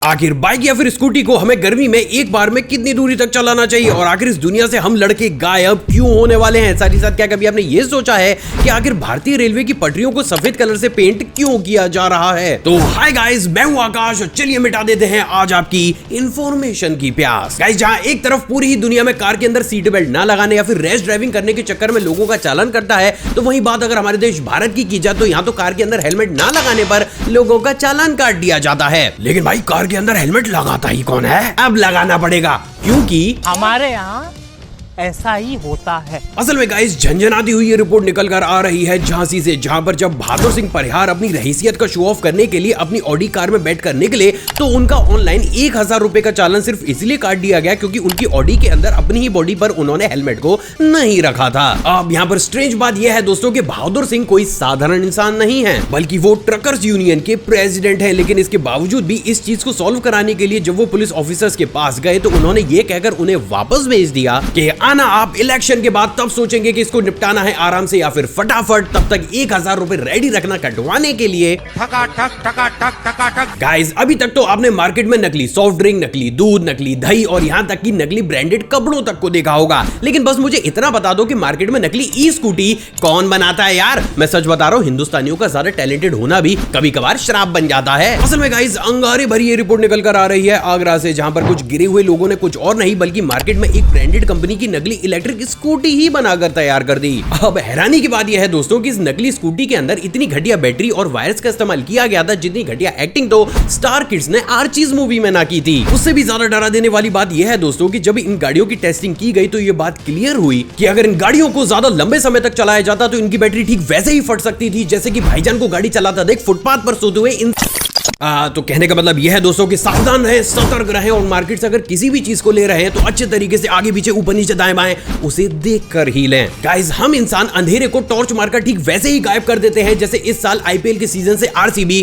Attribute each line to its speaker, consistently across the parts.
Speaker 1: आखिर बाइक या फिर स्कूटी को हमें गर्मी में एक बार में कितनी दूरी तक चलाना चाहिए और आखिर इस दुनिया से हम लड़के गायब क्यों होने वाले हैं। साथ ही साथ क्या कभी आपने ये सोचा है कि आखिर भारतीय रेलवे की पटरियों को सफेद कलर से पेंट क्यों किया जा रहा है। तो हाय गाइस, मैं हूं आकाश और चलिए मिटा देते हैं आज आपकी इंफॉर्मेशन की प्यास। गाइस, जहां एक तरफ पूरी ही दुनिया में कार के अंदर सीट बेल्ट ना लगाने या फिर रैश ड्राइविंग करने के चक्कर में लोगों का चालान करता है, तो वही बात अगर हमारे देश भारत की जाए तो यहाँ तो कार के अंदर हेलमेट ना लगाने पर लोगों का चालान काट दिया जाता है। लेकिन भाई, कार के अंदर हेलमेट लगाता ही कौन है? अब लगाना पड़ेगा क्योंकि
Speaker 2: हमारे यहाँ ऐसा ही होता है।
Speaker 1: असल में गाइस, झंझनाती हुई ये रिपोर्ट निकल कर आ रही है झांसी से, जहां पर जब बहादुर सिंह परिहार अपनी रहीसियत का शो ऑफ करने के लिए अपनी ऑडी कार में बैठ कर निकले तो उनका ऑनलाइन 1000 रुपए का चालान सिर्फ इसलिए काट दिया गया क्योंकि उनकी ऑडी के अंदर अपनी ही बॉडी पर उन्होंने हेलमेट को नहीं रखा था। अब यहाँ पर स्ट्रेंज बात यह है दोस्तों कि बहादुर सिंह कोई साधारण इंसान नहीं है, बल्कि वो ट्रकर्स यूनियन के प्रेसिडेंट है। लेकिन इसके बावजूद भी इस चीज को सॉल्व कराने के लिए जब वो पुलिस ऑफिसर्स के पास गए तो उन्होंने ये कहकर उन्हें वापस भेज दिया कि आना आप इलेक्शन के बाद, तब सोचेंगे कि इसको निपटाना है आराम से या फिर फटाफट, तब तक 1000 रुपए रेडी रखना कटवाने के लिए। गाइस, अभी तक तो आपने मार्केट में नकली सॉफ्ट ड्रिंक, नकली दूध, नकली दही और यहाँ तक कि नकली ब्रांडेड कपड़ों तक को देखा होगा। लेकिन बस मुझे इतना बता दो कि मार्केट में नकली ई स्कूटी कौन बनाता है यार? मैं सच बता रहा हूँ, हिंदुस्तानियों का ज्यादा टैलेंटेड होना भी कभी कभार शराब बन जाता है। असल में गाइस, अंगारे भरी ये रिपोर्ट निकल कर आ रही है आगरा से, जहां पर कुछ गिरे हुए लोगों ने कुछ और नहीं बल्कि मार्केट में एक ब्रांडेड कंपनी की नकली इलेक्ट्रिक स्कूटी ही बनाकर तैयार कर दी। अब हैरानी की बात यह है दोस्तों कि इस नकली स्कूटी के अंदर इतनी घटिया बैटरी और वायर्स का इस्तेमाल किया गया था जितनी घटिया एक्टिंग तो स्टार किड्स ने आर्चीज मूवी में ना की थी। उससे भी ज्यादा डरा देने वाली बात यह है दोस्तों कि जब इन गाड़ियों की टेस्टिंग की गई तो यह बात क्लियर हुई कि अगर इन गाड़ियों को ज्यादा लंबे समय तक चलाया जाता तो इनकी बैटरी ठीक वैसे ही फट सकती थी जैसे कि भाईजान को गाड़ी चलाता देख फुटपाथ पर सोते हुए इन तो कहने का मतलब यह है दोस्तों कि सावधान रहें, सतर्क रहें और मार्केट से अगर किसी भी चीज को ले रहे हैं तो अच्छे तरीके से आगे पीछे ऊपर नीचे दाएं बाएं उसे देखकर ही लें। गाइस, हम इंसान अंधेरे को टॉर्च मारकर ठीक वैसे ही गायब कर देते हैं जैसे इस साल आईपीएल के सीजन से आरसीबी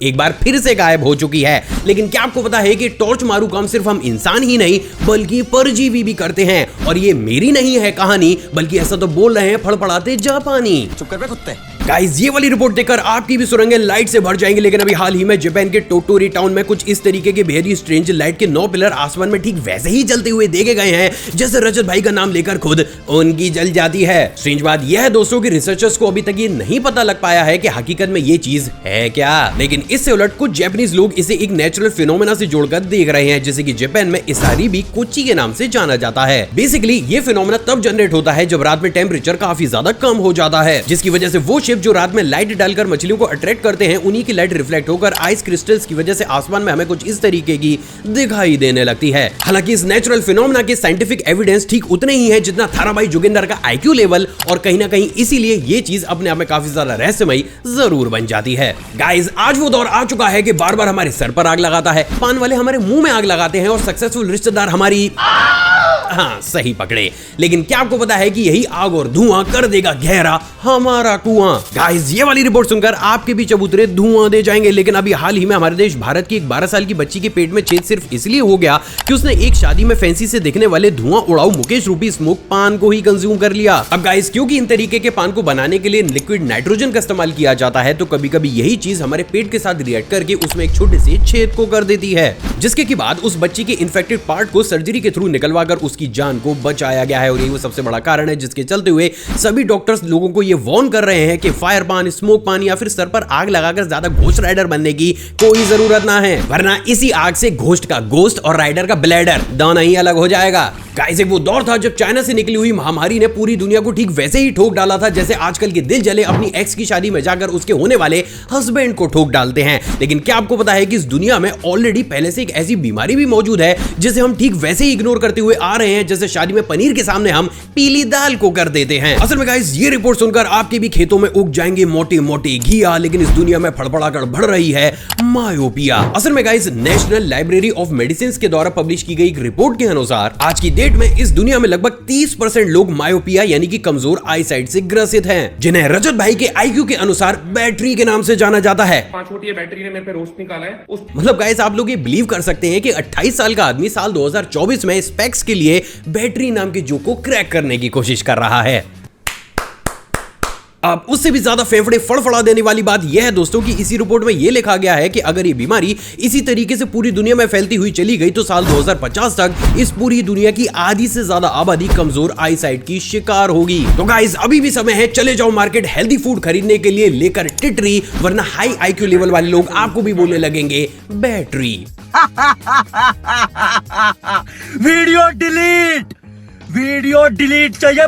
Speaker 1: एक बार फिर से गायब हो चुकी है। लेकिन क्या आपको पता है कि टॉर्च मारू काम सिर्फ हम इंसान ही नहीं बल्कि परजीवी भी करते हैं? और ये मेरी नहीं है कहानी, बल्कि ऐसा तो बोल रहे हैं फड़फड़ाते जापानी।
Speaker 3: चुप कर बे कुत्ते।
Speaker 1: गाइस, ये वाली रिपोर्ट देखकर आपकी भी सुरंगें लाइट से भर जाएंगी। लेकिन अभी हाल ही में जापान के टोटोरी टाउन में कुछ इस तरीके के बेहद ही स्ट्रेंज लाइट के 9 पिलर आसमान में ठीक वैसे ही जलते हुए देखे गए हैं जैसे रजत भाई का नाम लेकर खुद उनकी जल जाती है। स्ट्रेंज बात यह है दोस्तों कि रिसर्चर्स को अभी तक ये नहीं पता लग पाया है कि हकीकत में ये चीज है क्या। लेकिन इससे उलट कुछ जापानीज लोग इसे एक नेचुरल फिनोमेना से जोड़कर देख रहे हैं, जैसे कि जापान में इसारी भी कोची के नाम से जाना जाता है। बेसिकली ये फिनोमेना तब जनरेट होता है जब रात में टेम्परेचर काफी ज्यादा कम हो जाता है, जिसकी वजह से वो शिप जो रात में लाइट डालकर मछलियों को अट्रैक्ट करते हैं उन्हीं की लाइट रिफ्लेक्ट होकर आइस क्रिस्टल्स की वजह से आसमान में हमें कुछ इस तरीके की दिखाई देने लगती है। हालांकि इस नेचुरल फिनोमेना के साइंटिफिक एविडेंस ठीक उतने ही है जितना थाराबाई जोगिंदर का आईक्यू लेवल, और कहीं ना कहीं इसीलिए ये चीज अपने आप में काफी ज्यादा रहस्यमयी जरूर बन जाती है। गाइस, आज वो दौर आ चुका है कि बार बार हमारे सर पर आग लगाता है, पान वाले हमारे मुंह में आग लगाते हैं और सक्सेसफुल रिश्तेदार हमारी हाँ सही पकड़े। लेकिन क्या आपको पता है कि यही आग और धुआं कर देगा गहरा हमारा कुआं? गाइस, ये वाली रिपोर्ट सुनकर आपके भी चबूतरे धुआं दे जाएंगे। लेकिन अभी हाल ही में हमारे देश भारत की एक 12 साल की बच्ची के पेट में छेद सिर्फ इसलिए हो गया कि उसने एक शादी में फैंसी से दिखने वाले धुआं उड़ाऊ मुकेश रूपी स्मोक पान को ही कंज्यूम कर लिया। अब गाइस, क्योंकि इन तरीके के पान को बनाने के लिए लिक्विड नाइट्रोजन का इस्तेमाल किया जाता है तो कभी कभी यही चीज हमारे पेट के साथ रिएक्ट करके उसमें एक छोटे से छेद को कर देती है, जिसके के बाद उस बच्ची के इन्फेक्टेड पार्ट को सर्जरी के थ्रू निकलवा कर उसकी जान को बचाया गया है। और यही वो सबसे बड़ा कारण है जिसके चलते हुए सभी डॉक्टर्स लोगों को ये वार्न कर रहे हैं कि फायर पान, स्मोक पान या फिर सर पर आग लगाकर ज्यादा घोस्ट राइडर बनने की कोई जरूरत ना है, वरना इसी आग से घोस्ट का गोस्ट और राइडर का ब्लैडर दोनों ही अलग हो जाएगा। गाइस, एक वो दौर था जब चाइना से निकली हुई महामारी ने पूरी दुनिया को ठीक वैसे ही ठोक डाला था जैसे आजकल के दिल जले अपनी एक्स की शादी में जाकर उसके होने वाले हस्बैंड को ठोक डालते हैं। लेकिन क्या आपको पता है कि इस दुनिया में ऑलरेडी पहले से एक ऐसी बीमारी भी मौजूद है जिसे हम ठीक वैसे ही इग्नोर करते हुए आ रहे हैं जैसे शादी में पनीर के सामने हम पीली दाल को कर देते हैं। असल में गाइस, ये रिपोर्ट सुनकर आपके भी खेतों में उग जाएंगे मोटे मोटे घिया। लेकिन इस दुनिया में फड़फड़ाकर बढ़ रही है मायोपिया। असल में guys, national library of medicine के द्वारा पब्लिश की गई एक रिपोर्ट के अनुसार आज की डेट में इस दुनिया में लगभग 30% लोग मायोपिया यानी कि कमजोर आई साइट से ग्रसित हैं, जिन्हें रजत भाई के आईक्यू के अनुसार बैटरी के नाम से जाना जाता है।
Speaker 4: 5 फुट ये बैटरी ने मेरे पे रोस्ट निकाला है।
Speaker 1: मतलब गाइस, आप लोग ये बिलीव कर सकते हैं कि 28 साल का आदमी साल 2024 में स्पेक्स के लिए बैटरी नाम के जोक को क्रैक करने की कोशिश कर रहा है। अब उससे भी ज्यादा फेफड़े फड़फड़ा देने वाली बात यह है दोस्तों कि इसी रिपोर्ट में यह लिखा गया है कि अगर ये बीमारी इसी तरीके से पूरी दुनिया में फैलती हुई चली गई तो साल 2050 तक इस पूरी दुनिया की आधी से ज्यादा आबादी कमजोर आई साइट की शिकार होगी। तो गाइस अभी भी समय है, चले जाओ मार्केट हेल्दी फूड खरीदने के लिए लेकर टिटरी, वरना हाई आईक्यू लेवल वाले लोग आपको भी बोलने लगेंगे बैटरी।
Speaker 3: वीडियो डिलीट चाहिए।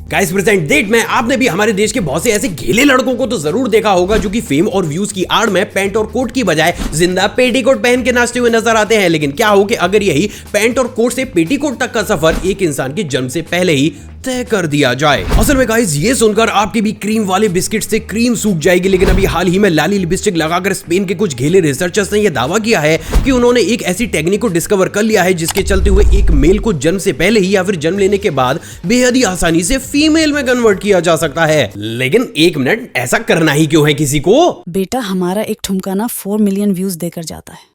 Speaker 1: गाइस प्रेजेंट डेट में आपने भी हमारे देश के बहुत से ऐसे घेले लड़कों को तो जरूर देखा होगा जो कि फेम और व्यूज की आड़ में पैंट और कोट की बजाय जिंदा पेटीकोट पहन के नाचते हुए नजर आते हैं। लेकिन क्या हो कि अगर यही पैंट और कोट से पेटीकोट तक का सफर एक इंसान के जन्म से पहले ही तय कर दिया जाए। असल में गाइस ये सुनकर आपकी भी क्रीम वाले बिस्किट से क्रीम सूख जाएगी। लेकिन अभी हाल ही में लाली लिपस्टिक लगाकर स्पेन के कुछ घेले रिसर्चर्स ने यह दावा किया है कि उन्होंने एक ऐसी टेक्निक को डिस्कवर कर लिया है जिसके चलते हुए एक मेल को जन्म से पहले ही या फिर जन्म लेने के बाद बेहद ही आसानी से फीमेल में कन्वर्ट किया जा सकता है। लेकिन एक मिनट, ऐसा करना ही क्यों है किसी को?
Speaker 5: बेटा हमारा एक ठुमका ना 4 मिलियन व्यूज देकर जाता है।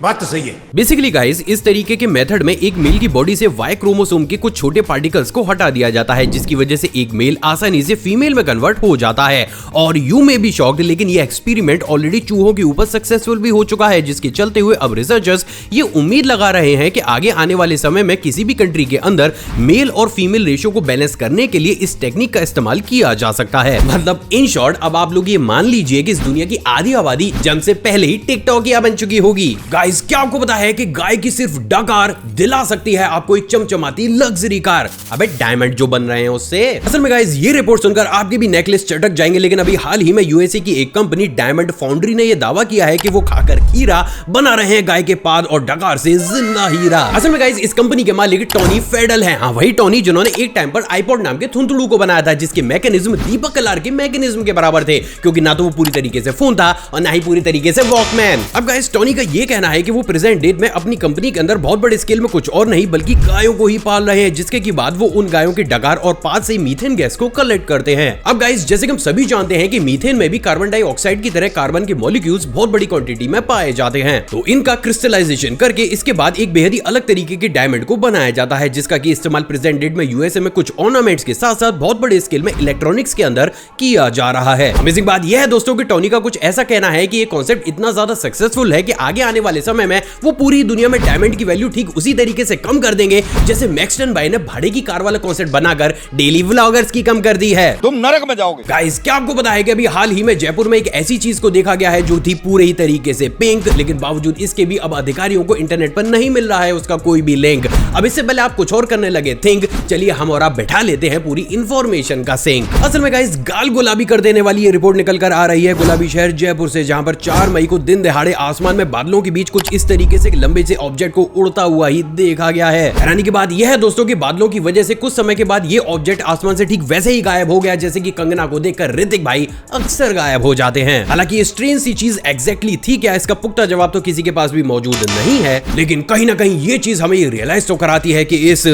Speaker 3: बात तो सही है।
Speaker 1: बेसिकली गाइस इस तरीके के मेथड में एक मेल की बॉडी से वाई क्रोमोसोम के कुछ छोटे पार्टिकल्स को हटा दिया जाता है, जिसकी वजह से एक मेल आसानी से फीमेल में कन्वर्ट हो जाता है। और यू में बी शॉक्ड, लेकिन ये एक्सपेरिमेंट ऑलरेडी चूहों के ऊपर सक्सेसफुल भी हो चुका है, जिसके चलते हुए अब रिसर्चर्स ये उम्मीद लगा रहे हैं कि आगे आने वाले समय में किसी भी कंट्री के अंदर मेल और फीमेल रेशियो को बैलेंस करने के लिए इस टेक्निक का इस्तेमाल किया जा सकता है। मतलब इन शॉर्ट अब आप लोग ये मान लीजिए कि इस दुनिया की आधी आबादी जन्म से पहले ही टिकटॉकिया बन चुकी होगी। गाइस क्या आपको पता है कि गाय की सिर्फ डकार दिला सकती है आपको एक चमचमाती लग्जरी कार? अबे डायमंड जो बन रहे हैं उससे। असल में गाइस ये रिपोर्ट सुनकर आपके भी नेकलेस चटक जाएंगे। लेकिन अभी हाल ही में यूएसए की एक कंपनी डायमंड फाउंड्री ने यह दावा किया है कि वो खाकर हीरा बना रहे हैं गाय के पाद और डकार से जिंदा हीरा। असल में गाइस इस कंपनी के मालिक टोनी फेडल हैं। हाँ वही टोनी जिन्होंने एक टाइम पर आईपॉड नाम के थुंतड़ू को बनाया था, जिसके मैकेनिज्म दीपक कलार के मैकेनिज्म के बराबर थे, क्योंकि ना तो वो पूरी तरीके से फोन था और ना ही पूरी तरीके से वॉकमैन। अब गाइस टोनी का ये कहना है कि वो प्रेजेंट डेट में अपनी कंपनी के अंदर बहुत बड़े स्केल में कुछ और नहीं बल्कि गायों को ही पाल रहे हैं, जिसके की बाद वो उन गायों के डकार और पाद से मीथेन गैस को कलेक्ट करते हैं। अब गाइस जैसे कि हम सभी जानते हैं कि मीथेन में भी कार्बन डाइऑक्साइड की तरह कार्बन के मॉलिक्यूल्स बहुत बड़ी क्वांटिटी में पाए जाते हैं। तो इनका क्रिस्टलाइजेशन करके इसके बाद एक बेहद ही अलग तरीके के डायमंड को बनाया जाता है, जिसका की इस्तेमाल प्रेजेंट डेट में यूएसए में कुछ ऑर्नामेंट्स के साथ साथ बहुत बड़े स्केल में इलेक्ट्रॉनिक्स के अंदर किया जा रहा है। अमेजिंग बात यह है दोस्तों कि टोनी का कुछ ऐसा कहना है कि ये कॉन्सेप्ट इतना ज्यादा सक्सेसफुल है कि आगे आने वाले समय में वो पूरी दुनिया में डायमंड की वैल्यू ठीक उसी तरीके से कम कर देंगे जैसे मैक्सटन भाई ने भाड़े की कार वाला कॉन्सेप्ट बनाकर डेली व्लॉगर्स की कम कर दी है।
Speaker 3: तुम नरक में जाओगे।
Speaker 1: गाइस क्या आपको पता है कि अभी हाल ही में जयपुर में एक ऐसी चीज को देखा गया है जो थी पूरे ही तरीके से पिंक, लेकिन बावजूद इसके भी अब अधिकारियों को इंटरनेट पर नहीं मिल रहा है उसका कोई भी लिंक। अब इससे पहले आप कुछ और करने लगे थिंक, चलिए हम और आप बैठा लेते हैं पूरी इंफॉर्मेशन का सिंक। असल में गाइस गाल गुलाबी कर देने वाली ये रिपोर्ट निकल कर आ रही है गुलाबी शहर जयपुर से, जहां पर 4 मई को दिन दहाड़े आसमान में बादलों के बीच कुछ इस तरीके से लंबे से ऑब्जेक्ट को उड़ता हुआ ही देखा गया है। हैरानी की बात यह है दोस्तों कि बादलों की वजह से कुछ समय के बाद ये ऑब्जेक्ट आसमान से ठीक वैसे ही गायब हो गया जैसे कि कंगना को देखकर ऋतिक भाई अक्सर गायब हो जाते हैं। हालांकि ये स्ट्रेंज सी चीज एग्जैक्टली थी क्या, इसका पुख्ता जवाब तो किसी के पास भी मौजूद नहीं है, लेकिन कहीं ना कहीं ये चीज हमें रियलाइज तो कराती है कि इस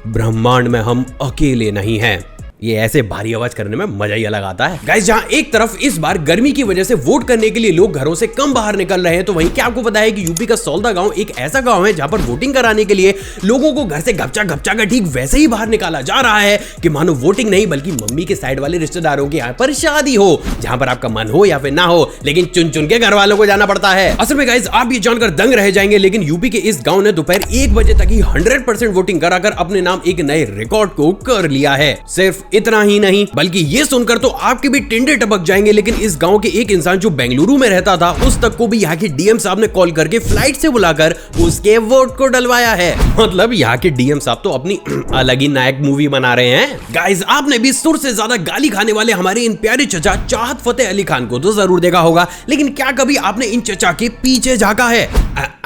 Speaker 1: ब्रह्मांड में हम अकेले नहीं हैं। ये ऐसे भारी आवाज करने में मजा ही अलग आता है। गाइस जहां एक तरफ इस बार गर्मी की वजह से वोट करने के लिए लोग घरों से कम बाहर निकल रहे हैं, तो वहीं क्या आपको पता है कि यूपी का सौलदा गांव एक ऐसा गांव है जहां पर वोटिंग कराने के लिए लोगों को घर से घपचा कर ठीक वैसे ही बाहर निकाला जा रहा है कि मानो वोटिंग नहीं बल्कि मम्मी के साइड वाले रिश्तेदारों के यहाँ पर शादी हो, जहां पर आपका मन हो या फिर ना हो, लेकिन चुन चुन के घर वालों को जाना पड़ता है। असल में गाइस आप ये जानकर दंग रह जाएंगे, लेकिन यूपी के इस गांव ने दोपहर 1 बजे तक ही 100% वोटिंग कराकर अपने नाम एक नए रिकॉर्ड को कर लिया है। सिर्फ इतना ही नहीं बल्कि ये सुनकर तो आपके भी टिंडे टपक जाएंगे, लेकिन इस गांव के एक इंसान जो बेंगलुरु में रहता था उस तक को भी यहाँ के डीएम साहब ने कॉल करके फ्लाइट से बुलाकर उसके वोट को डलवाया है। मतलब यहाँ के डीएम साहब तो अपनी अलग ही नायक मूवी बना रहे हैं। गाइस आपने भी सुर से ज्यादा गाली खाने वाले हमारे इन प्यारे चचा चाहत फतेह अली खान को तो जरूर देखा होगा, लेकिन क्या कभी आपने इन चचा के पीछे झांका है?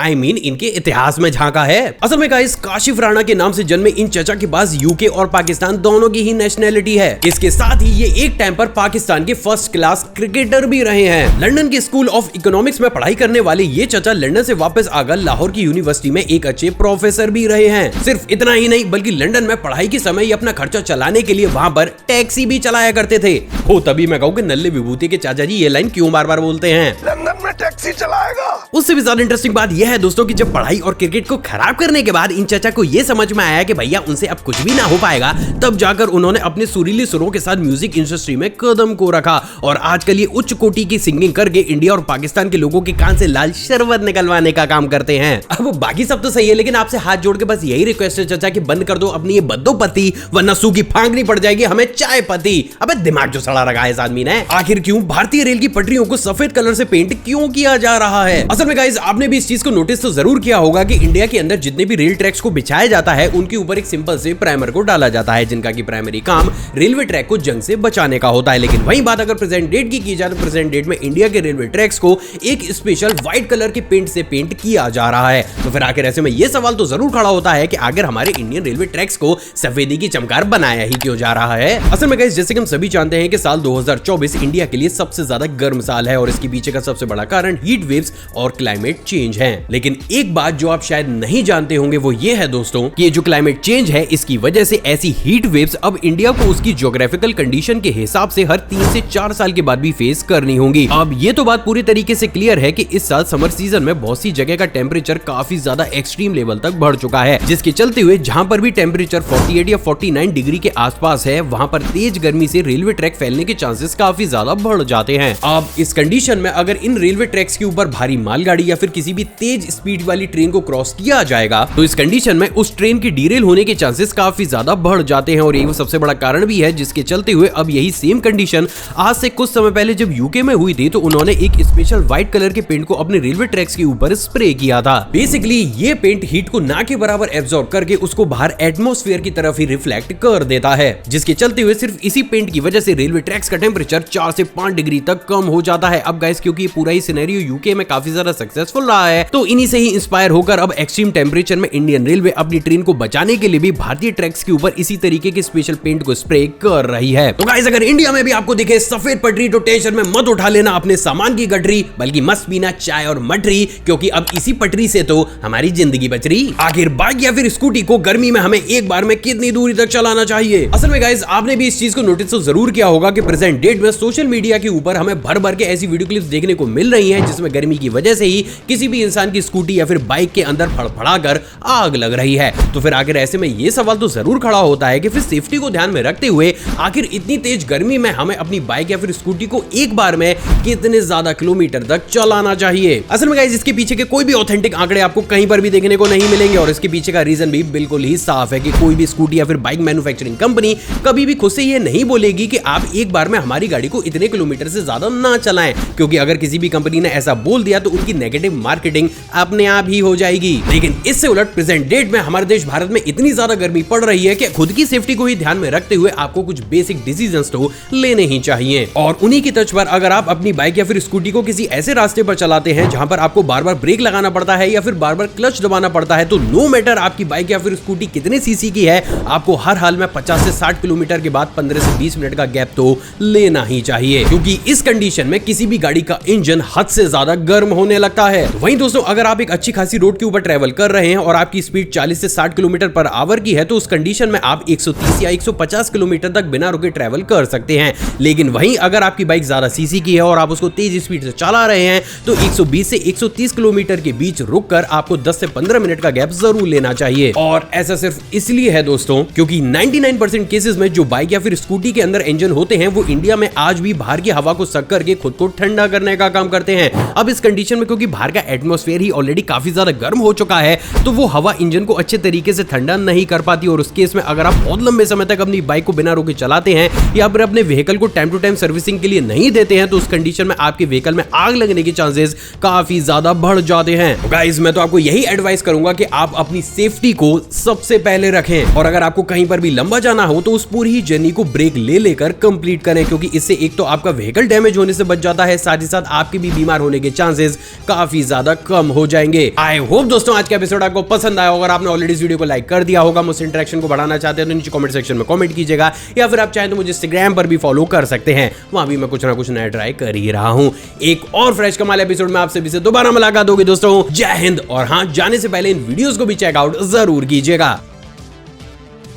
Speaker 1: I mean, इनके इतिहास में झांका है? असल में गाइस काशिफ राणा के नाम से जन्मे इन चचा के पास यूके और पाकिस्तान दोनों की ही नेशनैलिटी है। इसके साथ ही ये एक टाइम पर पाकिस्तान के फर्स्ट क्लास क्रिकेटर भी रहे हैं। लंदन के स्कूल ऑफ इकोनॉमिक्स में पढ़ाई करने वाले ये चचा लंदन से वापस आकर लाहौर की यूनिवर्सिटी में एक अच्छे प्रोफेसर भी रहे हैं। सिर्फ इतना ही नहीं बल्कि लंदन में पढ़ाई के समय ये अपना खर्चा चलाने के लिए वहां पर टैक्सी भी चलाया करते थे। हो तभी मैं कहूँ कि नल्ले विभूति के चाचा जी ये लाइन क्यों बार बार बोलते हैं।
Speaker 3: लंदन में टैक्सी चलाएगा।
Speaker 1: उससे भी ज्यादा इंटरेस्टिंग बात यह है दोस्तों कि जब पढ़ाई और क्रिकेट को खराब करने के बाद इन चाचा को यह समझ में आया कि भैया उनसे अब कुछ भी ना हो पाएगा, तब जाकर उन्होंने अपने सुरीले सुरों के साथ म्यूजिक इंडस्ट्री में कदम को रखा और आजकल ये उच्च कोटि की सिंगिंग करके इंडिया और पाकिस्तान के लोगों के कान से लाल शरबत निकलवाने का काम करते हैं। अब बाकी सब तो सही है, लेकिन आपसे हाथ जोड़ के बस यही रिक्वेस्ट है चाचा कि बंद कर दो अपनी ये बद्दोपति, वरना सूखी फांकनी पड़ जाएगी हमें चाय पत्ती। अबे दिमाग जो सड़ा रखा है इस आदमी ने। आखिर क्यों भारतीय रेल की पटरियों को सफेद कलर से पेंट क्यों किया जा रहा है? असल में गाइस आपने भी इस चीज को नोटिस तो जरूर किया होगा कि इंडिया के अंदर जितने भी रेल ट्रैक्स को बिछाया जाता है उनके ऊपर एक सिंपल से प्राइमर को डाला जाता है, जिनका की प्राइमरी काम रेलवे ट्रैक को जंग से बचाने का होता है। लेकिन वही बात अगर प्रेजेंट डेट की जाए तो प्रेजेंट डेट में इंडिया के रेलवे ट्रैक्स को एक स्पेशल व्हाइट कलर के पेंट से पेंट किया जा रहा है। तो फिर आखिर ऐसे में यह सवाल तो जरूर खड़ा होता है कि आखिर हमारे इंडियन रेलवे ट्रैक्स को सफेदी की चमकार बनाया ही क्यों जा रहा है? असल में गाइस जैसे कि हम सभी जानते हैं कि साल 2024 इंडिया के लिए सबसे ज्यादा गर्म साल है और इसके पीछे का सबसे बड़ा कारण हीट वेव्स और क्लाइमेट चेंज है। लेकिन एक बात जो आप शायद नहीं जानते होंगे वो ये है दोस्तों कि ये जो क्लाइमेट चेंज है इसकी वजह से ऐसी हीट वेव्स अब इंडिया को उसकी ज्योग्राफिकल कंडीशन के हिसाब से हर 3 से 4 साल के बाद भी फेस करनी होंगी। अब ये तो बात पूरी तरीके से क्लियर है कि इस साल समर सीजन में बहुत सी जगह का टेम्परेचर काफी ज्यादा एक्सट्रीम लेवल तक बढ़ चुका है, जिसके चलते हुए जहां पर भी टेम्परेचर 48 या 49 डिग्री के आसपास है वहां पर तेज गर्मी से रेलवे ट्रैक फैलने के चांसेस काफी ज्यादा बढ़ जाते हैं। अब इस कंडीशन में अगर इन रेलवे ट्रैक्स के ऊपर भारी मालगाड़ी या फिर किसी भी तेज स्पीड वाली ट्रेन को क्रॉस किया जाएगा तो इस कंडीशन में उस ट्रेन की डीरेल होने के चांसेस काफी ज्यादा बढ़ जाते हैं और यही वो सबसे बड़ा कारण भी है जिसके चलते हुए अब यही सेम कंडीशन आज से कुछ समय पहले जब यूके में हुई थी तो उन्होंने एक स्पेशल व्हाइट कलर के पेंट को अपने रेलवे ट्रैक्स के ऊपर स्प्रे किया था। बेसिकली ये पेंट हीट को ना के बराबर एब्जॉर्ब करके उसको बाहर एटमॉस्फेयर की तरफ ही रिफ्लेक्ट कर देता है, जिसके चलते हुए सिर्फ इसी पेंट की वजह से रेलवे ट्रैक्स का टेम्परेचर 4 से 5 डिग्री तक कम हो जाता है। अब गाइस क्योंकि पूरा ही सिनेरियो यूके में काफी ज्यादा सक्सेसफुल रहा है तो इन्हीं से ही इंस्पायर होकर अब एक्सट्रीम टेम्परेचर में इंडियन रेलवे अपनी ट्रेन को बचाने के लिए भी भारतीय ट्रैक्स के ऊपर इसी तरीके के स्पेशल पेंट को स्प्रे कर रही है। तो गाइस अगर इंडिया में भी आपको दिखे सफेद पटरी तो टेंशन में मत उठा लेना अपने सामान की गठरी, बल्कि मस्त पीना चाय और मटरी, क्योंकि अब इसी पटरी से तो हमारी जिंदगी बच रही। आखिर बाइक या फिर स्कूटी को गर्मी में हमें एक बार में कितनी दूरी तक चलाना चाहिए? असल में गाइस आपने भी इस चीज को नोटिस तो जरूर किया होगा कि प्रेजेंट डेट में सोशल मीडिया के ऊपर हमें भर भर के ऐसी वीडियो क्लिप्स देखने को मिल रही हैं जिसमें गर्मी की वजह से ही किसी भी इंसान की स्कूटी या फिर बाइक के अंदर फड़फड़ाकर आग लग रही है। तो फिर आखिर ऐसे में ये सवाल तो जरूर खड़ा होता है कि फिर सेफ्टी को ध्यान में रखते हुए आखिर इतनी तेज गर्मी में हमें अपनी बाइक या फिर स्कूटी को एक बार में कितने ज्यादा किलोमीटर तक चलाना चाहिए? असल में गाइस इसके पीछे के कोई भी ऑथेंटिक आंकड़े आपको कहीं पर भी देखने को नहीं मिलेंगे और इसके पीछे का रीजन भी बिल्कुल ही साफ है कि कोई भी स्कूटी या फिर बाइक मैन्युफैक्चरिंग कंपनी कभी भी खुद से ये नहीं बोलेगी कि आप एक बार में हमारी गाड़ी को इतने किलोमीटर से ज्यादा ना चलाएं, क्योंकि अगर किसी भी कंपनी ने ऐसा बोल दिया तो उनकी नेगेटिव मार्केटिंग अपने आप ही हो जाएगी। लेकिन इससे उलट प्रेजेंट डेट में हमारे देश भारत में इतनी ज्यादा गर्मी पड़ रही है कि खुद की सेफ्टी को ही ध्यान में रखते हुए आपको कुछ बेसिक डिसीजंस तो लेने ही चाहिए। और उन्हीं की तर्ज पर अगर आप अपनी बाइक या फिर स्कूटी को किसी ऐसे रास्ते पर चलाते हैं जहां पर आपको बार बार ब्रेक लगाना पड़ता है या फिर बार बार क्लच दबाना पड़ता है, तो नो मैटर आपकी बाइक या फिर स्कूटी कितने सीसी की है, आपको हर हाल में 50 से 60 किलोमीटर के बाद 15 से 20 मिनट का गैप तो लेना ही चाहिए, क्योंकि इस कंडीशन में किसी भी गाड़ी का इंजन हद से ज्यादा गर्म होने लगता है। वहीं दोस्तों अगर आप एक अच्छी खासी रोड के ऊपर ट्रेवल कर रहे हैं और आपकी स्पीड 40 से 60 किलोमीटर पर आवर की है तो उस कंडीशन में आप 130 या 150 किलोमीटर तक बिना रुके ट्रेवल कर सकते हैं। लेकिन वहीं अगर आपकी बाइक ज्यादा सीसी की है और आप उसको तेज स्पीड से चला रहे हैं तो 120 से 130 किलोमीटर के बीच रुककर आपको 10 से 15 मिनट का गैप जरूर लेना चाहिए। और ऐसा सिर्फ इसलिए है दोस्तों क्योंकि 99% केसेस में जो बाइक या फिर स्कूटी के अंदर इंजन होते हैं वो इंडिया में आज भी बाहर की हवा को सक करके खुद को ठंडा करने का काम करते हैं। अब इस कंडीशन में क्योंकि बाहर का एटमॉस्फेयर ही ऑलरेडी काफी ज्यादा गर्म हो चुका है तो वो हवा इंजन को अच्छे तरीके से ठंडा नहीं कर पाती और उस केस में अगर आप बहुत लंबे समय तक अपनी बाइक को बिना रोके चलाते हैं या फिर अपने व्हीकल को टाइम टू टाइम सर्विसिंग के लिए नहीं देते हैं तो उस कंडीशन में आपके व्हीकल में आग लगने के चांसेस काफी ज्यादा बढ़ जाते हैं। तो गाइस मैं तो आपको यही एडवाइस करूंगा कि आप अपनी सेफ्टी को सबसे पहले रखें और अगर आपको कहीं पर भी लंबा जाना हो तो उस पूरी ही जर्नी को ब्रेक ले लेकर कंप्लीट करें, क्योंकि इससे एक तो आपका व्हीकल डैमेज होने से बच जाता है, साथ ही साथ आपके भी बीमार होने के चांसेस काफी ज्यादा कम हो जाएंगे। आई होप दोस्तों आज का एपिसोड आपको पसंद आया होगा। अगर आपने ऑलरेडी इस वीडियो को लाइक कर दिया होगा, मुझसे इंटरेक्शन को बढ़ाना चाहते हैं तो नीचे कमेंट सेक्शन में कमेंट कीजिएगा या फिर आप चाहें तो मुझे इंस्टाग्राम पर भी फॉलो कर सकते हैं, वहां भी मैं कुछ ना कुछ नया ट्राई कर ही रहा हूं। एक और फ्रेश कमाल एपिसोड में आपसे भी से दोबारा मुलाकात होगी दोस्तों। जय हिंद। और हां, जाने से पहले इन वीडियोस को भी चेकआउट जरूर कीजिएगा।